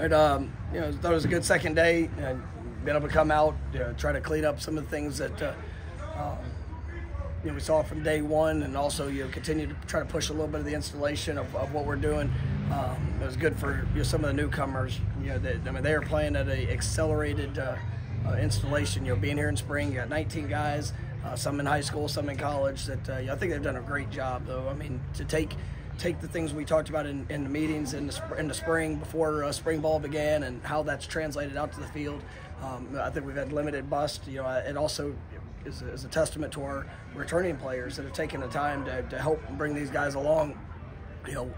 But thought it was a good second day, and been able to come out, try to clean up some of the things that we saw from day one, and also continue to try to push a little bit of the installation of what we're doing. It was good for some of the newcomers. They are playing at an accelerated installation. Being here in spring, you got 19 guys, some in high school, some in college. That I think they've done a great job, though. I mean, to take the things we talked about in the meetings in the spring before spring ball began, and how that's translated out to the field. I think we've had limited bust. It also is a testament to our returning players that have taken the time to help bring these guys along,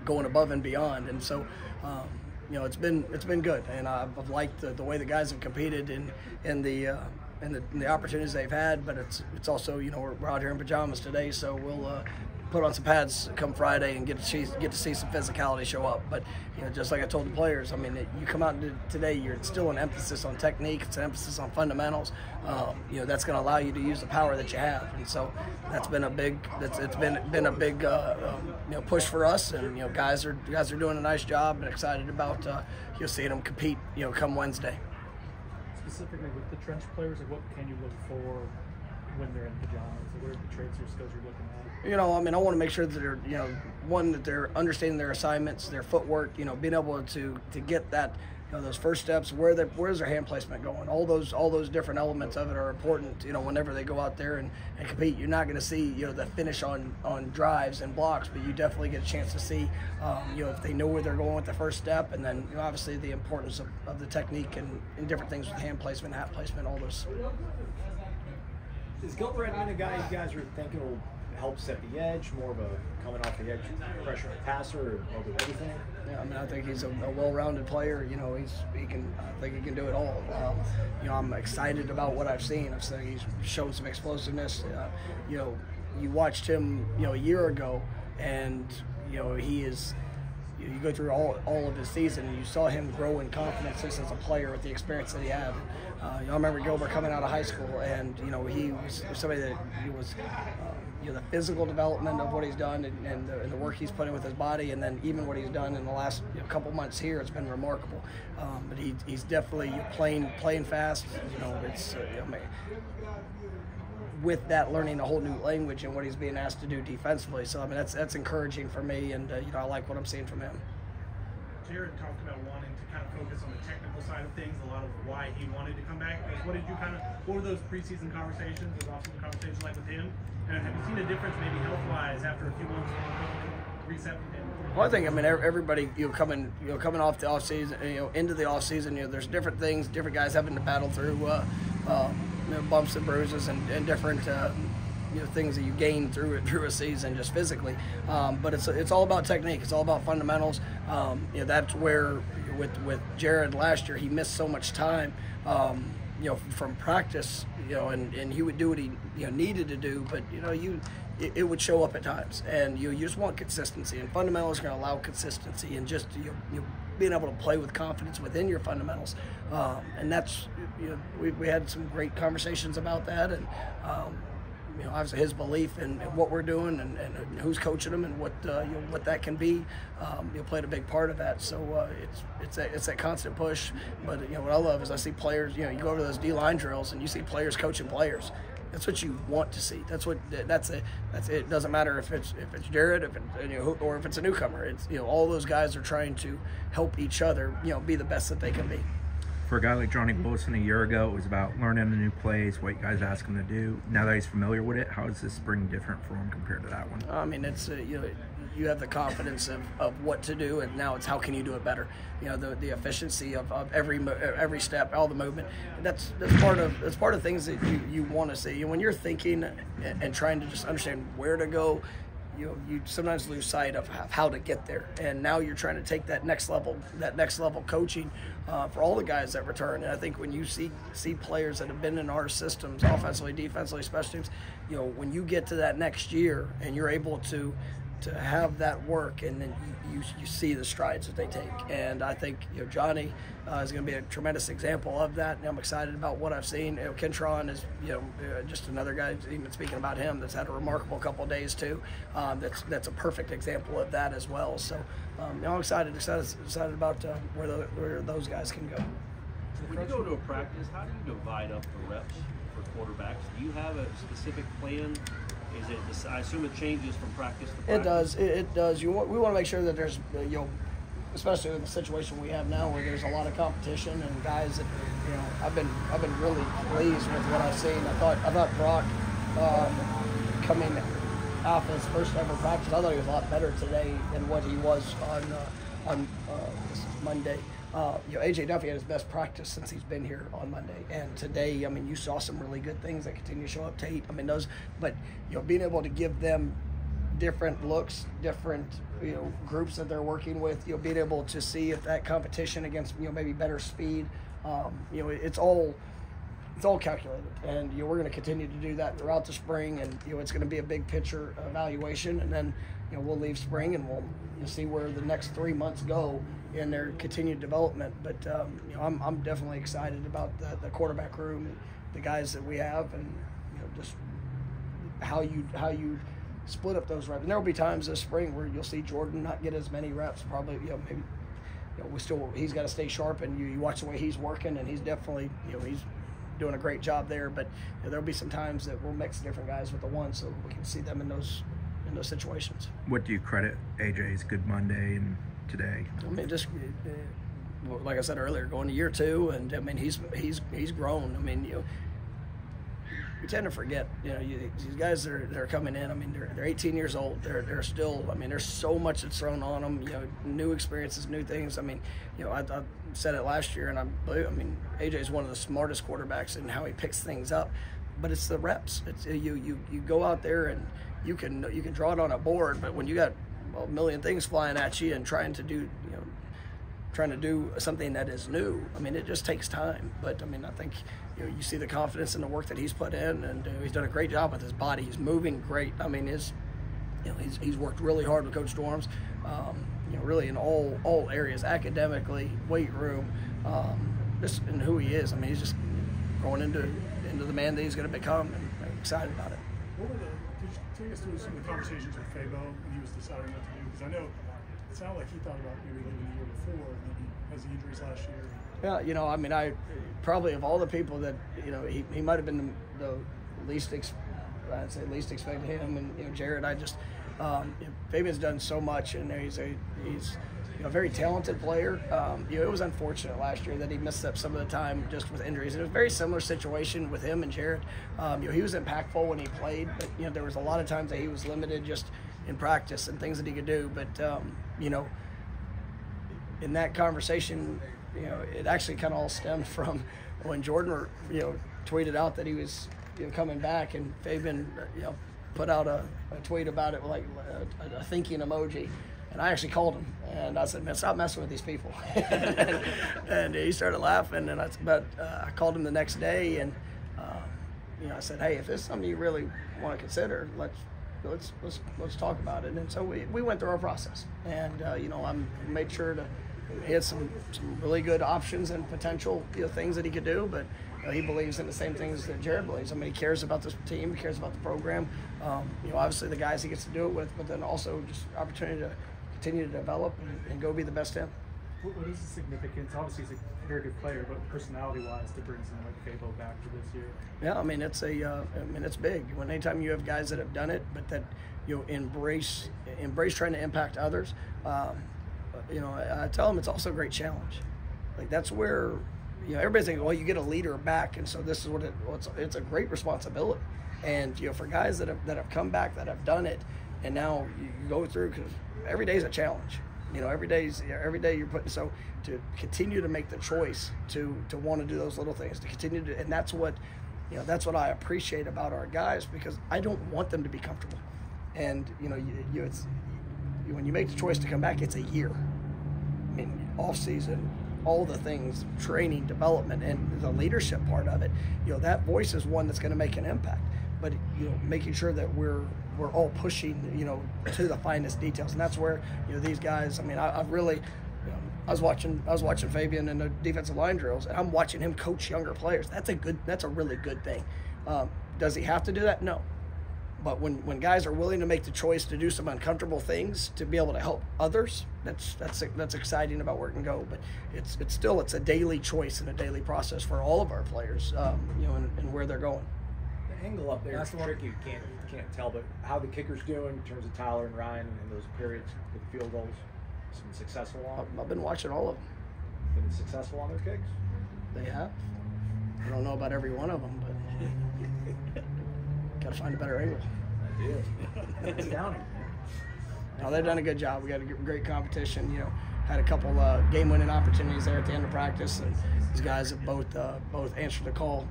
going above and beyond. And so, it's been good, and I've liked the way the guys have competed in the opportunities they've had. But it's also, we're out here in pajamas today, so we'll put on some pads come Friday and get to see some physicality show up. But just like I told the players, I mean, you come out today, you're still an emphasis on technique, it's an emphasis on fundamentals. That's going to allow you to use the power that you have, and so that's been a big push for us. And guys are doing a nice job, and excited about seeing them compete come Wednesday. Specifically with the trench players, what can you look for when they're in pajamas? What are the traits or skills you're looking at? I want to make sure that they're, that they're understanding their assignments, their footwork, being able to get that, those first steps, where's their hand placement going? All those different elements of it are important, whenever they go out there and compete. You're not going to see, the finish on drives and blocks, but you definitely get a chance to see, if they know where they're going with the first step, and then, obviously the importance of the technique and different things with hand placement, hat placement, all those. Is Gilbert Edmond a guy you guys are thinking will help set the edge, more of a coming off the edge pressure passer, or do everything? Yeah, I think he's a well-rounded player. I think he can do it all. I'm excited about what I've seen. I think he's shown some explosiveness. You watched him, a year ago, and he is. You go through all of his season, and you saw him grow in confidence just as a player with the experience that he had. I remember Gilbert coming out of high school, and he was somebody that he was. The physical development of what he's done, and the work he's put in with his body, and then even what he's done in the last couple months here, it's been remarkable. But he's definitely playing fast. It's with that, learning a whole new language and what he's being asked to do defensively. So that's encouraging for me, and I like what I'm seeing from him. Jared talked about wanting to kind of focus on the technical side of things, a lot of why he wanted to come back. What were those preseason conversations, those off-season conversations like with him? And have you seen a difference maybe health-wise after a few months of reset? Well, I think everybody coming off the off season, into the off season, there's different things, different guys having to battle through bumps and bruises and different things that you gain through a season just physically. But it's all about technique. It's all about fundamentals. That's where with Jared last year, he missed so much time. From practice, and he would do what he needed to do, but it would show up at times, and you just want consistency, and fundamentals are going to allow consistency, and just being able to play with confidence within your fundamentals, and that's we had some great conversations about that, and obviously his belief in what we're doing and who's coaching him and what that can be, played a big part of that. So it's that constant push. But what I love is I see players. You go over those D-line drills and you see players coaching players. That's what you want to see. That's it. It doesn't matter if it's Jared, or if it's a newcomer. It's all those guys are trying to help each other. Be the best that they can be. For a guy like Johnny Wilson a year ago, it was about learning the new plays, what you guys ask him to do. Now that he's familiar with it, how is this spring different for him compared to that one? I mean, it's you have the confidence of what to do, and now it's how can you do it better. The efficiency of every step, all the movement. That's part of things that you want to see. When you're thinking and trying to just understand where to go, you sometimes lose sight of how to get there, and now you're trying to take that next level coaching for all the guys that return. And I think when you see players that have been in our systems, offensively, defensively, special teams, when you get to that next year and you're able to to have that work, and then you see the strides that they take. And I think Johnny is going to be a tremendous example of that, and I'm excited about what I've seen. Kentron is just another guy, even speaking about him, that's had a remarkable couple of days too. That's a perfect example of that as well. So I'm excited about where those guys can go. When you go to a practice, how do you divide up the reps for quarterbacks? Do you have a specific plan? Is it? I assume it changes from practice to practice. It does. It does. We want to make sure that there's, especially in the situation we have now, where there's a lot of competition and guys that, I've been really pleased with what I've seen. I thought Brock coming off his first ever practice, I thought he was a lot better today than what he was on this Monday. AJ Duffy had his best practice since he's been here on Monday, and today, you saw some really good things that continue to show up. Tate, but being able to give them different looks, different groups that they're working with, being able to see if that competition against maybe better speed, it's all calculated, and we're going to continue to do that throughout the spring, and it's going to be a big picture evaluation, and then we'll leave spring and we'll see where the next 3 months go in their continued development. But I'm definitely excited about the quarterback room, the guys that we have, and just how you split up those reps. And there will be times this spring where you'll see Jordan not get as many reps. Probably maybe he's got to stay sharp, and you watch the way he's working, and he's definitely he's doing a great job there. But there'll be some times that we'll mix different guys with the one, so we can see them in those situations. What do you credit AJ's good Monday and today? Just like I said earlier, going to year 2, and he's grown. We tend to forget, these guys that are coming in. They're 18 years old. They're still. There's so much that's thrown on them. New experiences, new things. I said it last year, and AJ is one of the smartest quarterbacks in how he picks things up. But it's the reps. It's you go out there and you can draw it on a board, but when you got a million things flying at you and trying to do something that is new, it just takes time. But I think you see the confidence in the work that he's put in, and he's done a great job with his body. He's moving great. He's worked really hard with Coach Storms, really in all areas, academically, weight room, just in who he is. He's just growing into the man that he's going to become, and I'm excited about it. What were take us through some of the conversations with Fabien when he was deciding what to do? Because I know it sounded like he thought about maybe leaving the year before, maybe because of injuries last year. Yeah, I probably of all the people that he might have been the least expected, him and Jared. Fabian's done so much, and he's a very talented player. It was unfortunate last year that he missed up some of the time just with injuries. It was a very similar situation with him and Jared. He was impactful when he played, but there was a lot of times that he was limited just in practice and things that he could do. But in that conversation, it actually kind of all stemmed from when Jordan tweeted out that he was coming back, and Fabien put out a tweet about it, like a thinking emoji. And I actually called him, and I said, "Man, stop messing with these people." and he started laughing, and I called him the next day, and I said, "Hey, if this is something you really want to consider, let's talk about it." And so we went through our process, and I made sure to. He had some really good options and potential things that he could do, but he believes in the same things that Jared believes. He cares about this team, he cares about the program. Obviously the guys he gets to do it with, but then also just opportunity to continue to develop and go be the best him. What is the significance? Obviously, he's a very good player, but personality-wise, to bring someone like Fabien back for this year. Yeah, it's big. Anytime you have guys that have done it, but that embrace trying to impact others. I tell them it's also a great challenge. That's where everybody's thinking, well, you get a leader back, and so this is it's a great responsibility. And for guys that have come back, that have done it, and now you go through, because every day is a challenge. Every day you're putting, so to continue to make the choice to want to do those little things, to continue to, and that's what I appreciate about our guys, because I don't want them to be comfortable. And it's when you make the choice to come back, it's a year. Off season, all the things, training, development, and the leadership part of it. That voice is one that's going to make an impact. But making sure that we're we're all pushing, you know, to the finest details, and that's where, you know, these guys. I mean, I've really, you know, I was watching Fabien in the defensive line drills, and I'm watching him coach younger players. That's a really good thing. Does he have to do that? No. But when guys are willing to make the choice to do some uncomfortable things to be able to help others, that's exciting about where it can go. But it's still a daily choice and a daily process for all of our players, you know, and where they're going. The angle up there is tricky. You can't tell, but how the kickers doing in terms of Tyler and Ryan and those periods with field goals? Been successful on? I've been watching all of them. Been successful on their kicks? They have. I don't know about every one of them, but got to find a better angle. I do. It's Downing. No, they've done a good job. We got a great competition. You know, had a couple game-winning opportunities there at the end of practice, and these guys have both answered the call.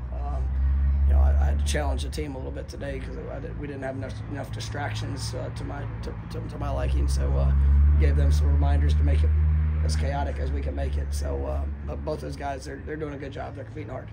You know, I had to challenge the team a little bit today because we didn't have enough distractions to my liking. So gave them some reminders to make it as chaotic as we can make it. So, but both those guys, they're doing a good job. They're competing hard.